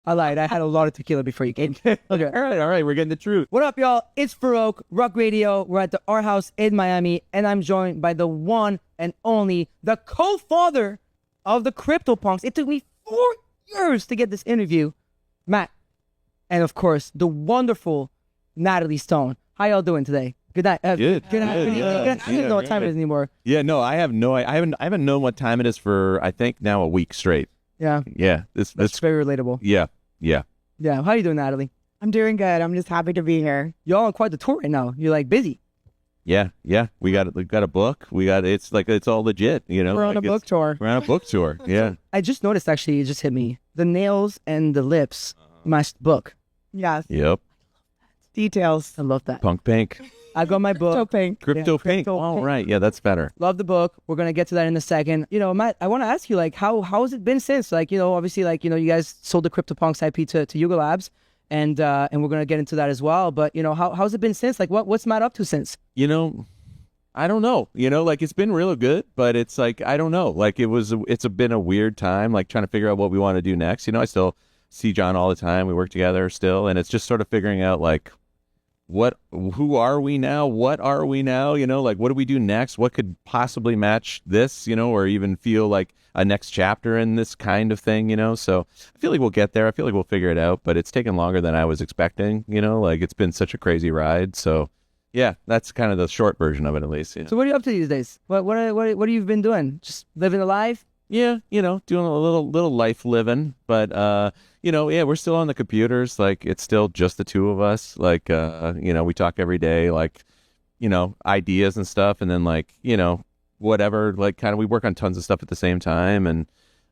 I lied. I had a lot of tequila before you came. Okay. All right. We're getting the truth. What up, y'all? It's Farouk, Rock Radio. We're at the Art House in Miami, and I'm joined by the one and only, the co-father of the CryptoPunks. It took me 4 years to get this interview, Matt. And of course, the wonderful Natalie Stone. How y'all doing today? Good night. Good. Good night. I don't know what time it is anymore. Yeah, no, I haven't known what time it is for, I think, now a week straight. Yeah. Yeah. That's very relatable. Yeah. Yeah. How you doing, Natalie? I'm doing good. I'm just happy to be here. Y'all on quite the tour right now. You're like busy. Yeah. We got a book. It's all legit, you know. We're on a book tour. We're on a book tour. Yeah. I just noticed, actually, it just hit me. The nails and the lips matched the book. Yes. Yep. Details. I love that. Punk Pink. I got my book. Crypto Pink. All right. Yeah, that's better. Love the book. We're going to get to that in a second. You know, Matt, I want to ask you, like, how has it been since? Like, you know, obviously, like, you know, you guys sold the CryptoPunks IP to Yuga Labs, and we're going to get into that as well. But, you know, how's it been since? Like, what's Matt up to since? You know, I don't know. You know, like, it's been real good, but it's like, I don't know. Like, it's been a weird time, like, trying to figure out what we want to do next. You know, I still see John all the time. We work together still, and it's just sort of figuring out, like, who are we now? What are we now? You know, like, what do we do next? What could possibly match this, you know, or even feel like a next chapter in this kind of thing, you know? So I feel like we'll get there. I feel like we'll figure it out, but it's taken longer than I was expecting, you know, like, it's been such a crazy ride. So yeah, that's kind of the short version of it, at least. Yeah. So what are you up to these days? What have you been doing? Just living a life? Yeah, you know, doing a little life living, but you know, yeah, we're still on the computers. Like, it's still just the two of us. Like, you know, we talk every day, like, you know, ideas and stuff, and then, like, you know, whatever, like, kind of, we work on tons of stuff at the same time, and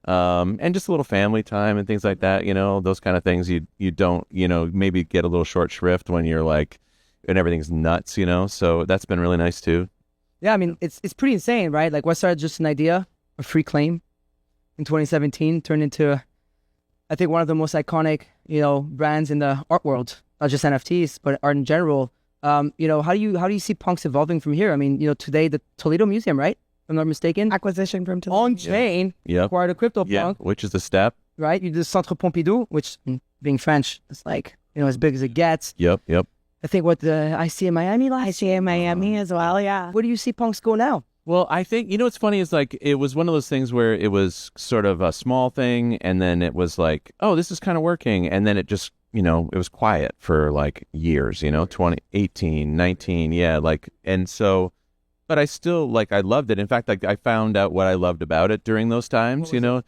just a little family time and things like that. You know, those kind of things you don't, you know, maybe get a little short shrift when you're like, and everything's nuts, you know. So that's been really nice too. Yeah, I mean, it's pretty insane, right? Like, what started just an idea, a free claim, in 2017 turned into, I think, one of the most iconic, you know, brands in the art world, not just NFTs, but art in general. You know, how do you see punks evolving from here? I mean, you know, today the Toledo Museum, right? If I'm not mistaken. Acquisition from Toledo. On chain, acquired a CryptoPunk. Yeah, which is the step. Right? You did Centre Pompidou, which, being French, is like, you know, as big as it gets. Yep. I think what the IC in Miami last. I see in Miami as well, yeah. Where do you see punks go now? Well, I think, you know, what's funny is, like, it was one of those things where it was sort of a small thing, and then it was like, oh, this is kind of working, and then it just, you know, it was quiet for like years, you know, 2018, 19, yeah, like, and so, but I still, like, I loved it. In fact, like, I found out what I loved about it during those times, you know.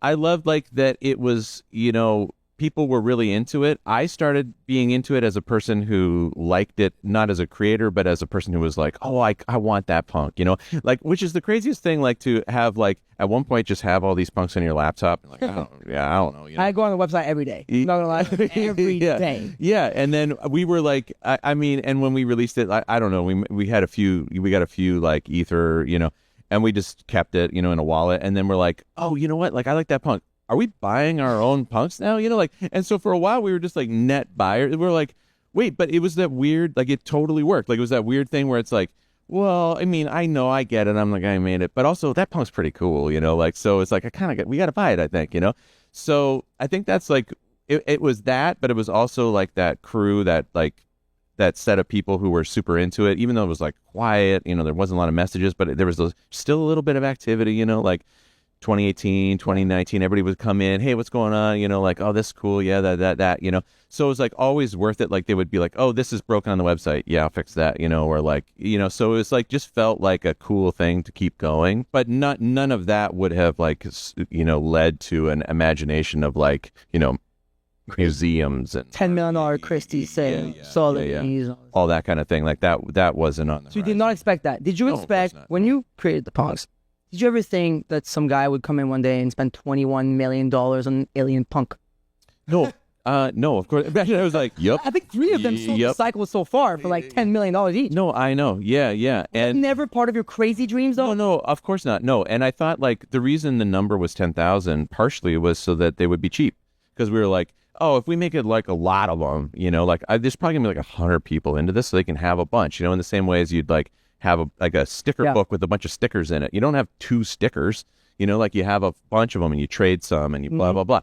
I loved, like, that it was, you know, people were really into it. I started being into it as a person who liked it, not as a creator, but as a person who was like, oh, I want that punk, you know, like, which is the craziest thing, like, to have, like, at one point, just have all these punks on your laptop. Like, I don't know. You know? I go on the website every day. I'm not gonna lie, every day. Yeah, and then we were like, I mean, and when we released it, I don't know, we got a few like Ether, you know, and we just kept it, you know, in a wallet, and then we're like, oh, you know what, like, I like that punk. Are we buying our own punks now? You know, like, and so for a while we were just like net buyers. We were like, wait, but it was that weird, like, it totally worked. Like, it was that weird thing where it's like, well, I mean, I know, I get it. I'm like, I made it, but also that punk's pretty cool, you know, like, so it's like, we got to buy it, I think, you know? So I think that's like, it was that, but it was also like that crew that, like, that set of people who were super into it, even though it was like quiet, you know, there wasn't a lot of messages, but there was still a little bit of activity, you know, like, 2018, 2019, everybody would come in, hey, what's going on? You know, like, oh, this is cool. Yeah, that, you know. So it was like always worth it. Like, they would be like, oh, this is broken on the website. Yeah, I'll fix that, you know, or like, you know, so it was like, just felt like a cool thing to keep going. But none of that would have, like, you know, led to an imagination of, like, you know, museums and $10 million Christie sale, all that kind of thing. Like, that wasn't on the So you did not expect that. Did you expect, when you created the punks, did you ever think that some guy would come in one day and spend $21 million on an alien punk? No. No, of course. I was like, yep. I think 3 of them sold the cycle so far for like $10 million each. No, I know. Yeah. And never part of your crazy dreams, though? No, of course not. No. And I thought, like, the reason the number was 10,000 partially was so that they would be cheap. Because we were like, oh, if we make it like a lot of them, you know, like, there's probably gonna be like 100 people into this, so they can have a bunch, you know, in the same way as you'd like have a sticker book with a bunch of stickers in it. You don't have 2 stickers, you know, like, you have a bunch of them and you trade some and you blah, blah, blah.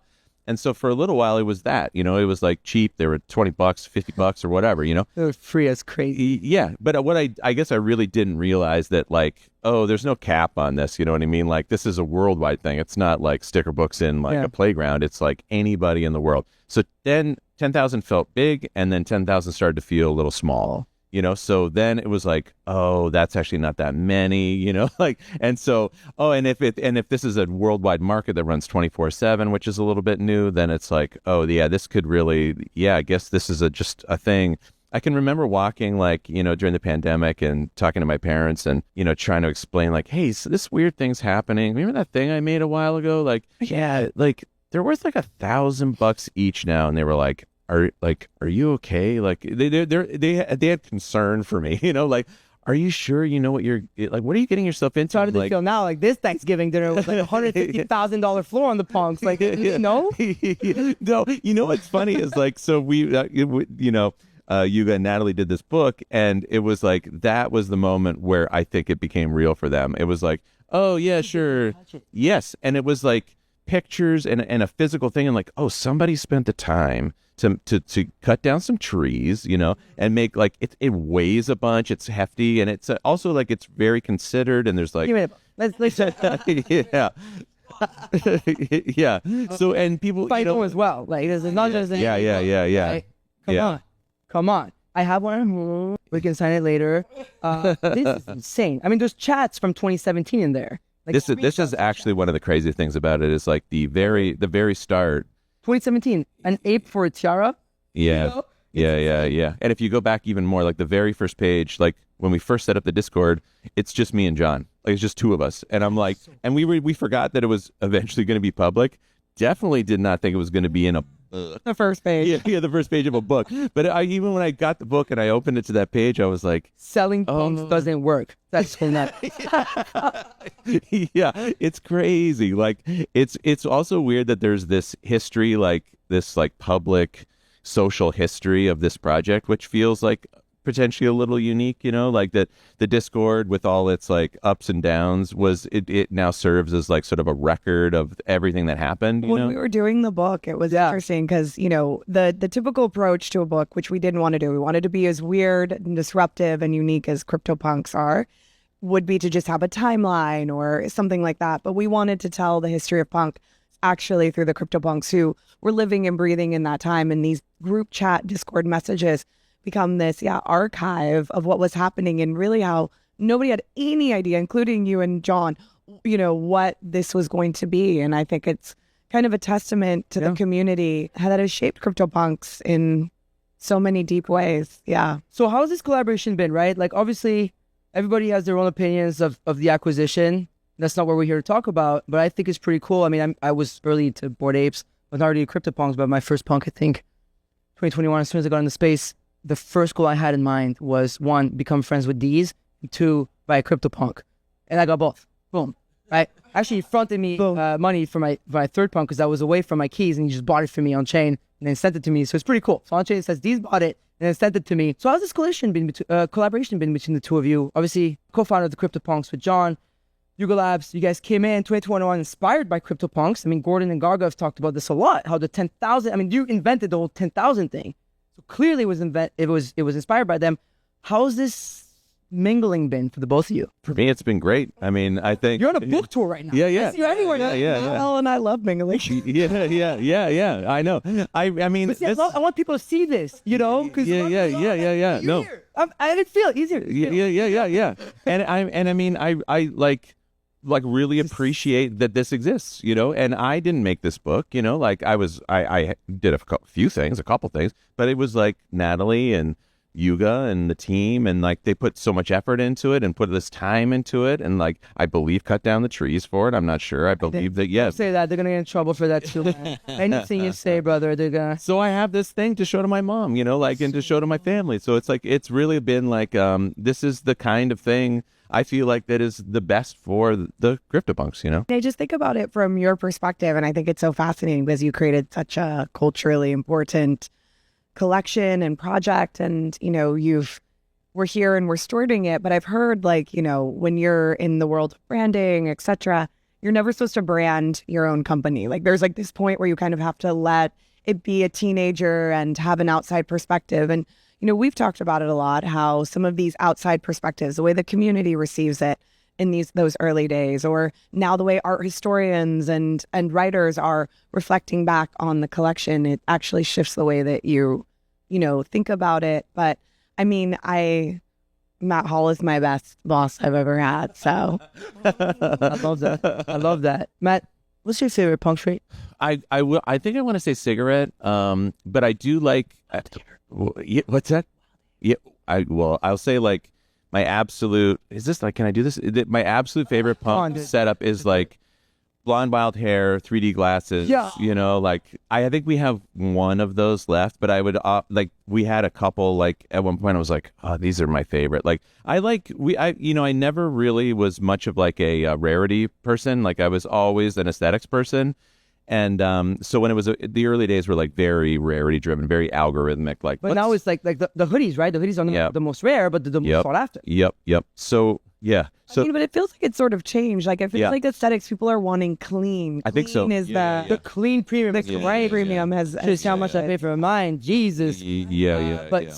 And so for a little while, it was that, you know, it was like cheap. They were $20, $50 or whatever, you know? They're free as crazy. Yeah. But what I guess I really didn't realize that, like, oh, there's no cap on this. You know what I mean? Like, this is a worldwide thing. It's not like sticker books in like a playground. It's like anybody in the world. So then 10,000 felt big, and then 10,000 started to feel a little small. You know, so then it was like, oh, that's actually not that many, you know, like, and so, oh, and if this is a worldwide market that runs 24/7, which is a little bit new, then it's like, oh, yeah, this could really, yeah, I guess this is just a thing. I can remember walking, like, you know, during the pandemic and talking to my parents and, you know, trying to explain, like, hey, so this weird thing's happening. Remember that thing I made a while ago? Like, yeah, like, they're worth like $1,000 each now. And they were like, are you okay? Like they had concern for me, you know, like, are you sure you know what you're like? What are you getting yourself into? How do they feel now? Like this Thanksgiving dinner was like $150,000 floor on the punks. Like, you know? No, you know what's funny is like, so we you know, Yuga and Natalie did this book, and it was like that was the moment where I think it became real for them. It was like, oh yeah, sure, yes, and it was like pictures and a physical thing, and like, oh, somebody spent the time to cut down some trees, you know, and make like it weighs a bunch, it's hefty, and it's also like it's very considered, and there's like let's yeah. Yeah. So, and people, fight you know, as well. Like it's not just yeah. Right? Come on. I have one. We can sign it later. This is insane. I mean, there's chats from 2017 in there. Like, this is actually one of the crazy things about it is like the very start. 2017, an ape for a tiara. Yeah. You know? Yeah. And if you go back even more, like the very first page, like when we first set up the Discord, it's just me and John. Like it's just two of us. And I'm like, and we forgot that it was eventually going to be public. Definitely did not think it was going to be in a The first page. yeah, the first page of a book. But even when I got the book and I opened it to that page, I was like, selling punks doesn't work. That's not. yeah, it's crazy. Like it's also weird that there's this history, like this like public social history of this project, which feels like potentially a little unique, you know, like that the Discord with all its like ups and downs it now serves as like sort of a record of everything that happened. You When know? we were doing the book, it was interesting because, you know, the typical approach to a book, which we didn't want to do, we wanted to be as weird and disruptive and unique as CryptoPunks are, would be to just have a timeline or something like that. But we wanted to tell the history of punk actually through the CryptoPunks who were living and breathing in that time. And these group chat Discord messages become this archive of what was happening and really how nobody had any idea, including you and John, you know, what this was going to be. And I think it's kind of a testament to the community that has shaped CryptoPunks in so many deep ways. Yeah. So how has this collaboration been, right? Like obviously everybody has their own opinions of the acquisition. That's not what we're here to talk about, but I think it's pretty cool. I mean, I was early to Bored Apes, but not already CryptoPunks, but my first punk, I think 2021, as soon as I got into space, the first goal I had in mind was one, become friends with D's, and two, buy a CryptoPunk. And I got both. Boom. Right? Actually, he fronted me money for my third punk because I was away from my keys and he just bought it for me on chain and then sent it to me. So it's pretty cool. So on chain it says D's bought it and then sent it to me. So how's this collaboration been between the two of you? Obviously, co-founder of the CryptoPunks with John, Yuga Labs, you guys came in 2021 inspired by CryptoPunks. I mean, Gordon and Garga have talked about this a lot, how the 10,000, I mean, you invented the whole 10,000 thing. So clearly it was inspired by them. How's this mingling been for the both of you? For me, it's been great. I mean, I think you're on a book tour right now. Yeah. I see you everywhere now. Yeah. Well, and I love mingling. Yeah. I know. I mean, But see, I want people to see this, you know? Cause yeah. No. I didn't feel it easier. Yeah. And I mean, I like really appreciate that this exists, you know, and I didn't make this book, you know, like I did a couple things, but it was like Natalie and Yuga and the team, and like they put so much effort into it and put this time into it, and like I believe cut down the trees for it. I'm not sure. I believe that yes. Say that they're gonna get in trouble for that too. Anything you say, brother, they're gonna. So I have this thing to show to my mom, you know, like and to show to my family. So it's like it's really been like this is the kind of thing I feel like that is the best for the CryptoPunks, you know? I just think about it from your perspective, and I think it's so fascinating because you created such a culturally important collection and project, and, you know, we're here and we're stewarding it, but I've heard, like, you know, when you're in the world of branding, etc., you're never supposed to brand your own company. Like there's like this point where you kind of have to let it be a teenager and have an outside perspective. And, we've talked about it a lot, how some of these outside perspectives, the way the community receives it in those early days, or now the way art historians and writers are reflecting back on the collection, it actually shifts the way that you think about it. But I mean, Matt Hall is my best boss I've ever had. So I love that. I love that. Matt, what's your favorite punk trait? I think I want to say cigarette. But I do like. What's that? Yeah. I'll say like my absolute. Is this like? Can I do this? My absolute favorite punk setup is like blonde wild hair, 3D glasses. Yeah. Like I think we have one of those left, but I would like we had a couple. Like at one point, I was like, oh, these are my favorite. Like I never really was much of like a rarity person. Like I was always an aesthetics person. And so when it was the early days were like very rarity driven, very algorithmic. Like, but now it's like the hoodies, right? The hoodies are the most rare, but the most sought after. Yep. So yeah. So but it feels like it's sort of changed. Like it feels like aesthetics, people are wanting clean. I think so. Clean is the clean premium. The premium has just how much I pay for mine. Jesus. But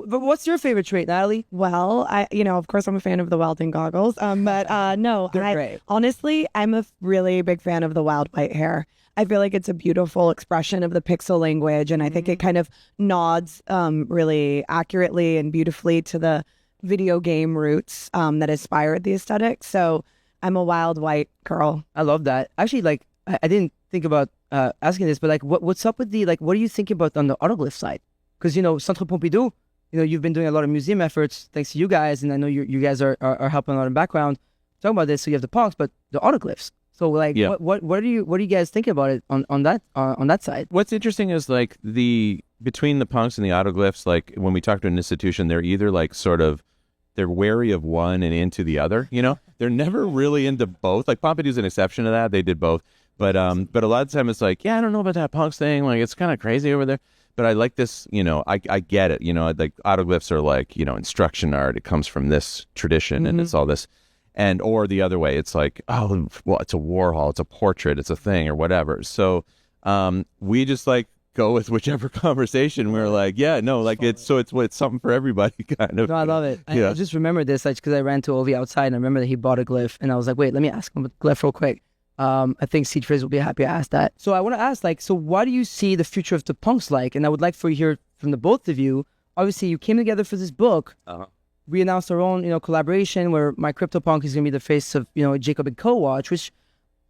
but what's your favorite trait, Natalie? Well, of course I'm a fan of the Weldon goggles. But no, they're great. Honestly, I'm a really big fan of the wild white hair. I feel like it's a beautiful expression of the pixel language, and I think it kind of nods really accurately and beautifully to the video game roots that inspired the aesthetic. So I'm a wild white girl. I love that. Actually, like I didn't think about asking this, but like what's up with the what do you think about on the autoglyph side? Because Centre Pompidou, you've been doing a lot of museum efforts thanks to you guys, and I know you guys are helping a lot in the background talking about this. So you have the punks, but the autoglyphs. So like, what do you guys think about it on that side? What's interesting is like between the punks and the autoglyphs, like when we talk to an institution, they're either like sort of they're wary of one and into the other. They're never really into both. Like Pompidou's an exception to that; they did both. But a lot of the time it's like, I don't know about that punks thing. Like it's kind of crazy over there. But I like this. I get it. Like autoglyphs are like instruction art. It comes from this tradition, and it's all this. And or the other way, it's like, oh, well, it's a Warhol, it's a portrait, it's a thing, or whatever. So we just like go with whichever conversation. We're like, it's something for everybody, kind of. No, I love it. I just remember this because I ran to Ovi outside, and I remember that he bought a glyph, and I was like, wait, let me ask him about the glyph real quick. I think Siege Phrase will be happy I asked that. So I want to ask, so what do you see the future of the punks like? And I would like for you to hear from the both of you. Obviously, you came together for this book. We announced our own, collaboration where my CryptoPunk is going to be the face of, Jacob & Co. watch, which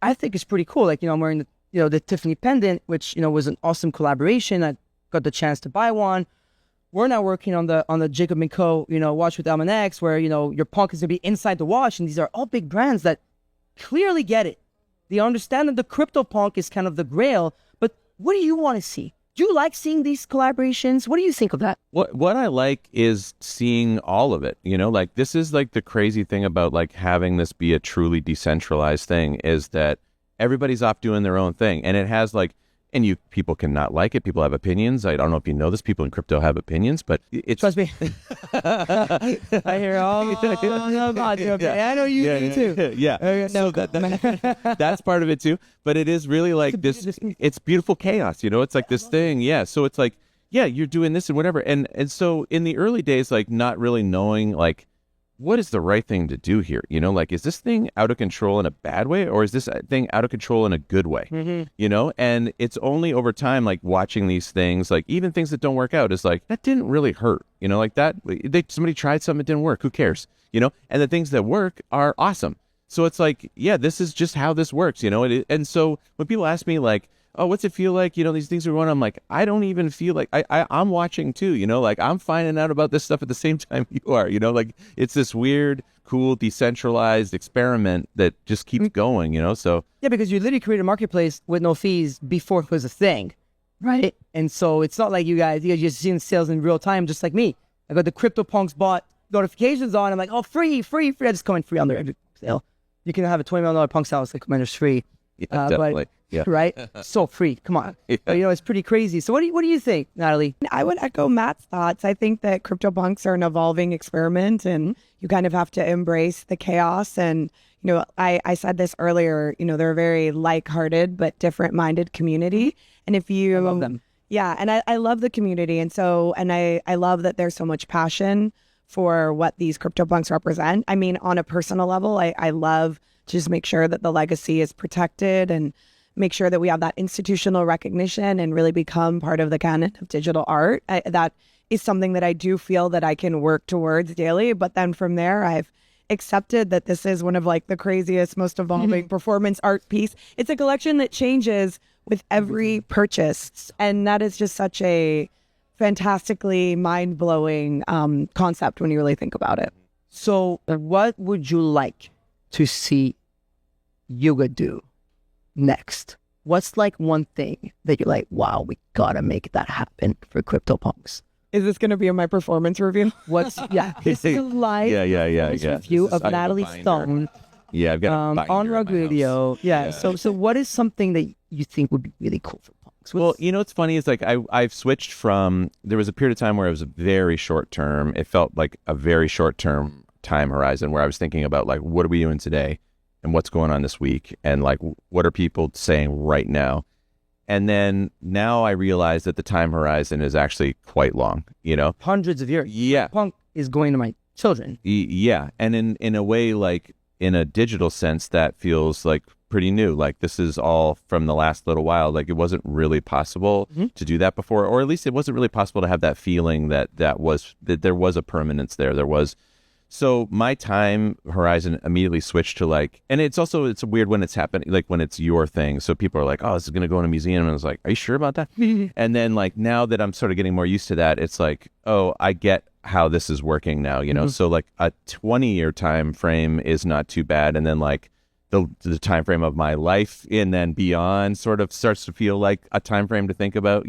I think is pretty cool. Like, I'm wearing the Tiffany pendant, which, was an awesome collaboration. I got the chance to buy one. We're now working on the Jacob & Co. Watch with X, where your punk is going to be inside the watch, and these are all big brands that clearly get it. They understand that the CryptoPunk is kind of the grail, but what do you want to see? Do you like seeing these collaborations? What do you think of that? What I like is seeing all of it. Like this is like the crazy thing about like having this be a truly decentralized thing is that everybody's off doing their own thing, and it has like. And people cannot like it. People have opinions. I don't know if you know this. People in crypto have opinions, but it's... Trust me. I hear all about you. Okay? I know you do too. Yeah. So that's part of it too. But it is really like it's beautiful chaos. It's like this thing. Yeah. So it's like, you're doing this and whatever. And so in the early days, like not really knowing like, what is the right thing to do here? Like, is this thing out of control in a bad way, or is this thing out of control in a good way? And it's only over time, like watching these things, like even things that don't work out is like, that didn't really hurt, like that. Somebody tried something, it didn't work. Who cares? And the things that work are awesome. So it's like, this is just how this works, and so when people ask me like, oh, what's it feel like? These things are going on. I'm like, I don't even feel like I'm watching too, like I'm finding out about this stuff at the same time you are, like it's this weird, cool, decentralized experiment that just keeps going, so. Yeah, because you literally created a marketplace with no fees before it was a thing, right? And so it's not like you guys just seeing sales in real time, just like me. I got the CryptoPunks bought notifications on. I'm like, oh, free. I just come in free on every sale. You can have a $20 million punk sale. It's like Commander's free. Yeah, definitely. Yeah. right? So free. Come on. Yeah. But, it's pretty crazy. So what do you think, Natalie? I would echo Matt's thoughts. I think that CryptoPunks are an evolving experiment, and you kind of have to embrace the chaos. And, I said this earlier, they're a very like-hearted but different-minded community. And if you... I love them. Yeah, and I love the community. And I love that there's so much passion for what these CryptoPunks represent. I mean, on a personal level, I love to just make sure that the legacy is protected and make sure that we have that institutional recognition and really become part of the canon of digital art. That is something that I do feel that I can work towards daily. But then from there, I've accepted that this is one of like the craziest, most evolving performance art piece. It's a collection that changes with every purchase. And that is just such a fantastically mind-blowing concept when you really think about it. So what would you like to see Yuga do next? What's like one thing that you're like, wow, we gotta make that happen for CryptoPunks? Is this going to be in my performance review? This is a live review of Natalie Stone. Yeah, I've got a binder on in Rug my house. Radio. Yeah. So what is something that you think would be really cool for punks? Well, what's funny is like I've switched from, there was a period of time where it was a very short term. It felt like a very short term time horizon where I was thinking about like, what are we doing today and what's going on this week? And like, what are people saying right now? And then now I realize that the time horizon is actually quite long, hundreds of years. Yeah. Punk is going to my children. Yeah. And in a way, like in a digital sense, that feels like pretty new. Like this is all from the last little while. Like it wasn't really possible to do that before, or at least it wasn't really possible to have that feeling that there was a permanence there. So my time horizon immediately switched to like, and it's weird when it's happening, like when it's your thing. So people are like, oh, this is going to go in a museum. And I was like, are you sure about that? And then like, now that I'm sort of getting more used to that, it's like, oh, I get how this is working now, So like a 20-year time frame is not too bad. And then like the time frame of my life and then beyond sort of starts to feel like a time frame to think about,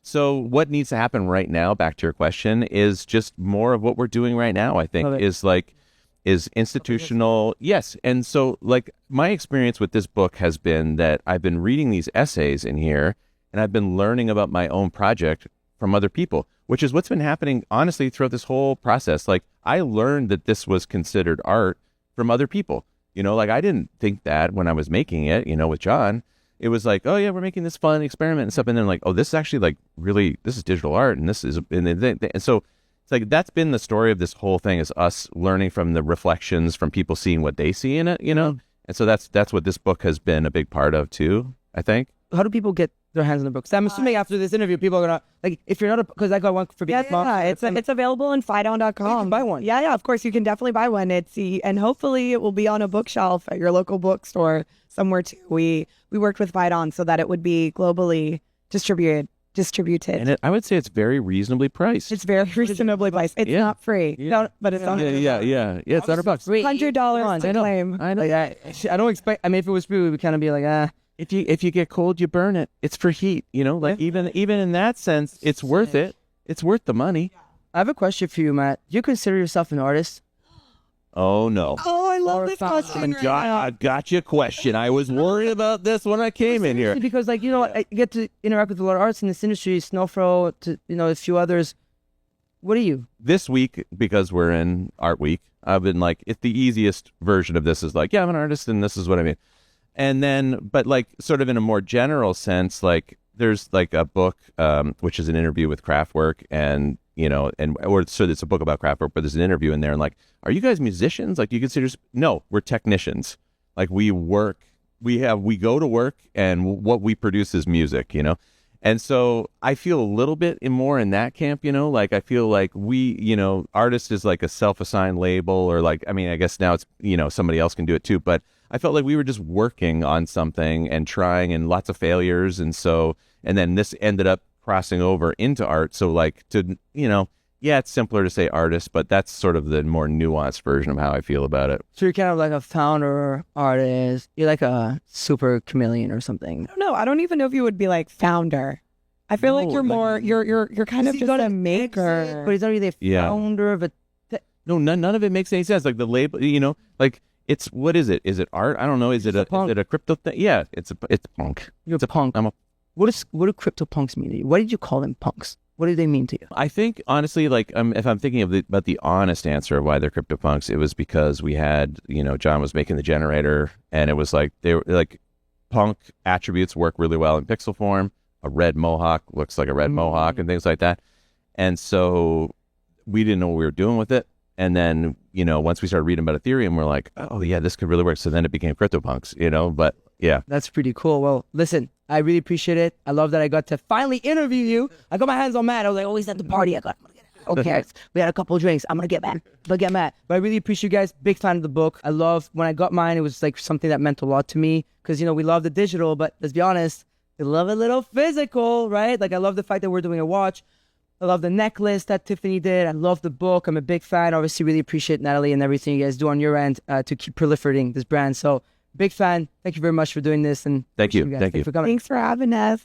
So what needs to happen right now, back to your question, is just more of what we're doing right now, I think, is institutional. Yes. And so like my experience with this book has been that I've been reading these essays in here and I've been learning about my own project from other people, which is what's been happening, honestly, throughout this whole process. Like I learned that this was considered art from other people, like I didn't think that when I was making it, with John. It was like, oh yeah, we're making this fun experiment and stuff, and then like, oh, this is actually like really, this is digital art, and this is, and so it's like that's been the story of this whole thing, is us learning from the reflections from people seeing what they see in it, and so that's what this book has been a big part of too, I think. How do people get their hands on the book? So I'm assuming after this interview, people are gonna like, if you're not because I got one for it's available on Fidon.com. You can buy one. Yeah, of course you can definitely buy one. And hopefully it will be on a bookshelf at your local bookstore somewhere too. We worked with Fidon so that it would be globally distributed. And I would say it's very reasonably priced. It's very reasonably priced. It's not free, but it's on. Yeah. It's $100. $100 to claim. I know. I don't expect. I mean, if it was free, we would kind of be like, If you get cold, you burn it. It's for heat, Like even in that sense, it's worth it. It's worth the money. I have a question for you, Matt. Do you consider yourself an artist? Oh no. Oh, I love this question. I got you a question. I was worried about this when I came in here. Because I get to interact with a lot of artists in this industry, Snowfro, to a few others. What are you? This week, because we're in Art Week, I've been like, it's the easiest version of this is like, yeah, I'm an artist and this is what I mean. And then, but like sort of in a more general sense, like there's like a book, which is an interview with Kraftwerk, and so it's a book about Kraftwerk, but there's an interview in there, and like, are you guys musicians? Like, do you consider? No, we're technicians. Like we work, we go to work, and what we produce is music, And so I feel a little bit more in that camp, like I feel like we, artist is like a self-assigned label, or like, I mean, I guess now it's, somebody else can do it too, but I felt like we were just working on something and trying, and lots of failures. And then this ended up crossing over into art. So like it's simpler to say artist, but that's sort of the more nuanced version of how I feel about it. So you're kind of like a founder artist. You're like a super chameleon or something. No, I don't even know if you would be like founder. I feel like you're more, you're kind of just a maker. But he's not really a founder of a... No, none of it makes any sense. Like the label, like It's what is it? Is it art? I don't know. Is it a crypto thing? Yeah, it's punk. You're a punk. What do CryptoPunks mean to you? Why did you call them punks? What do they mean to you? I think honestly, like if I'm thinking about the honest answer of why they're CryptoPunks, it was because we had, John was making the generator, and it was like they were like punk attributes work really well in pixel form. A red mohawk looks like a red mohawk and things like that. And so we didn't know what we were doing with it. And then, once we started reading about Ethereum, we're like, oh yeah, this could really work. So then it became CryptoPunks, but yeah. That's pretty cool. Well, listen, I really appreciate it. I love that I got to finally interview you. I got my hands on Matt. I was like, he's at the party. I'm going to get out. Okay. We had a couple of drinks. I'm going to get Matt. But I really appreciate you guys. Big fan of the book. I love when I got mine. It was like something that meant a lot to me because, we love the digital, but let's be honest, we love a little physical, right? Like I love the fact that we're doing a watch. I love the necklace that Tiffany did. I love the book. I'm a big fan. Obviously, really appreciate Natalie and everything you guys do on your end to keep proliferating this brand. So big fan. Thank you very much for doing this. And thank you. Thank you for coming. Thanks for having us.